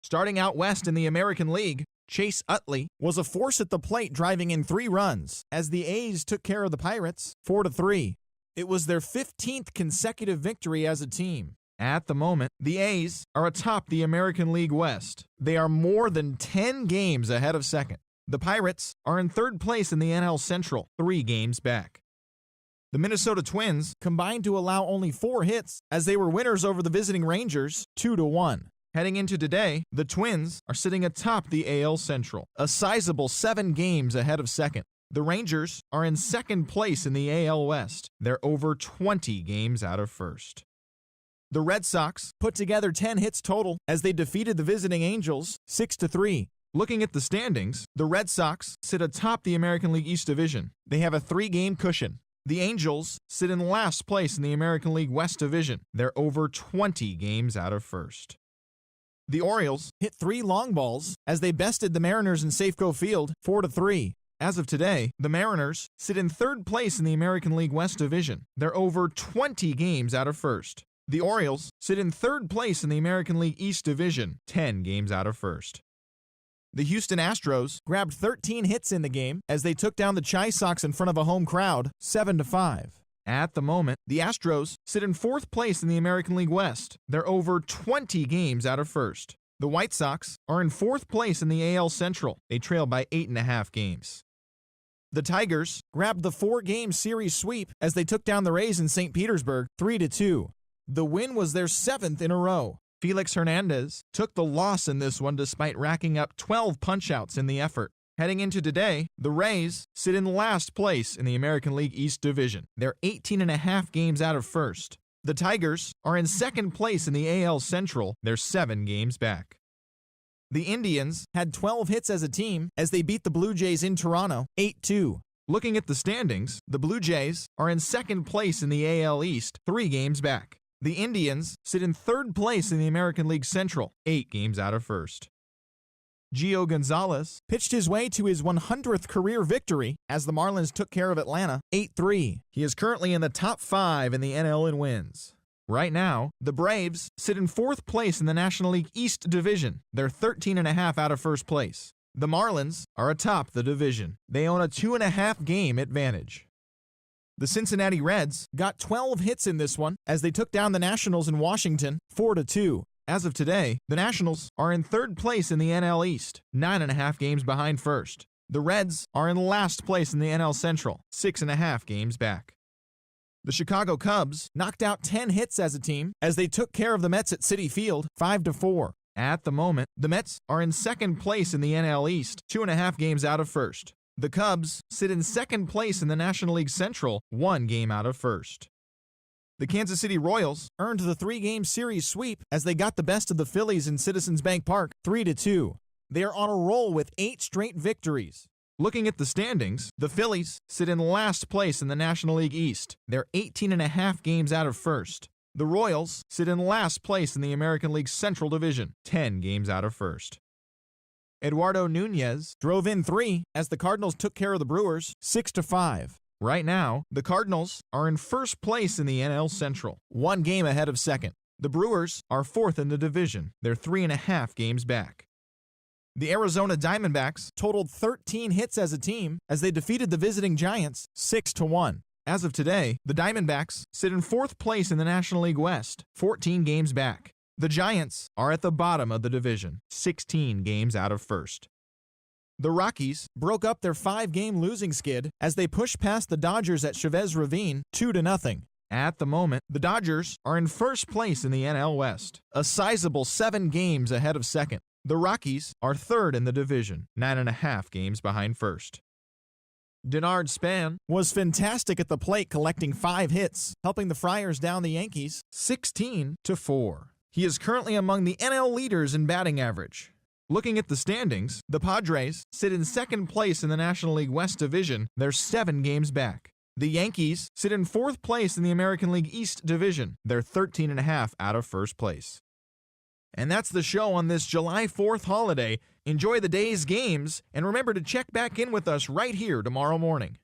Starting out west in the American League, Chase Utley was a force at the plate, driving in 3 runs as the A's took care of the Pirates 4-3. It was their 15th consecutive victory as a team. At the moment, the A's are atop the American League West. They are more than 10 games ahead of second. The Pirates are in 3rd place in the NL Central, 3 games back. The Minnesota Twins combined to allow only 4 hits as they were winners over the visiting Rangers 2-1. Heading into today, the Twins are sitting atop the AL Central, a sizable 7 games ahead of second. The Rangers are in 2nd place in the AL West. They're over 20 games out of first. The Red Sox put together 10 hits total as they defeated the visiting Angels 6-3. Looking at the standings, the Red Sox sit atop the American League East Division. They have a 3-game cushion. The Angels sit in last place in the American League West Division. They're over 20 games out of first. The Orioles hit 3 long balls as they bested the Mariners in Safeco Field 4-3. As of today, the Mariners sit in 3rd place in the American League West Division. They're over 20 games out of first. The Orioles sit in 3rd place in the American League East Division, 10 games out of first. The Houston Astros grabbed 13 hits in the game as they took down the Chi Sox in front of a home crowd 7-5. At the moment, the Astros sit in 4th place in the American League West. They're over 20 games out of first. The White Sox are in 4th place in the AL Central. They trail by 8.5 games. The Tigers grabbed the 4-game series sweep as they took down the Rays in St. Petersburg 3-2. The win was their 7th in a row. Felix Hernandez took the loss in this one despite racking up 12 punch-outs in the effort. Heading into today, the Rays sit in last place in the American League East Division. They're 18.5 games out of first. The Tigers are in 2nd place in the AL Central. They're 7 games back. The Indians had 12 hits as a team as they beat the Blue Jays in Toronto 8-2. Looking at the standings, the Blue Jays are in 2nd place in the AL East, 3 games back. The Indians sit in 3rd place in the American League Central, 8 games out of first. Gio Gonzalez pitched his way to his 100th career victory as the Marlins took care of Atlanta 8-3. He is currently in the top 5 in the NL in wins. Right now, the Braves sit in 4th place in the National League East Division. They're 13.5 out of first place. The Marlins are atop the division. They own a 2.5 game advantage. The Cincinnati Reds got 12 hits in this one as they took down the Nationals in Washington 4-2. As of today, the Nationals are in 3rd place in the NL East, 9.5 games behind first. The Reds are in last place in the NL Central, 6.5 games back. The Chicago Cubs knocked out 10 hits as a team as they took care of the Mets at Citi Field 5-4. At the moment, the Mets are in 2nd place in the NL East, 2.5 games out of first. The Cubs sit in 2nd place in the National League Central, 1 game out of first. The Kansas City Royals earned the 3-game series sweep as they got the best of the Phillies in Citizens Bank Park 3-2. They are on a roll with 8 straight victories. Looking at the standings, the Phillies sit in last place in the National League East. They're 18.5 games out of first. The Royals sit in last place in the American League Central Division, 10 games out of first. Eduardo Nunez drove in 3 as the Cardinals took care of the Brewers 6-5. Right now, the Cardinals are in 1st place in the NL Central, 1 game ahead of second. The Brewers are 4th in the division. They're 3.5 games back. The Arizona Diamondbacks totaled 13 hits as a team as they defeated the visiting Giants 6-1. As of today, the Diamondbacks sit in 4th place in the National League West, 14 games back. The Giants are at the bottom of the division, 16 games out of first. The Rockies broke up their 5-game losing skid as they pushed past the Dodgers at Chavez Ravine 2-0. At the moment, the Dodgers are in 1st place in the NL West, a sizable 7 games ahead of second. The Rockies are 3rd in the division, 9.5 games behind first. Denard Span was fantastic at the plate, collecting 5 hits, helping the Friars down the Yankees 16-4. He is currently among the NL leaders in batting average. Looking at the standings, the Padres sit in 2nd place in the National League West Division. They're 7 games back. The Yankees sit in 4th place in the American League East Division. They're 13.5 out of first place. And that's the show on this July 4th holiday. Enjoy the day's games, and remember to check back in with us right here tomorrow morning.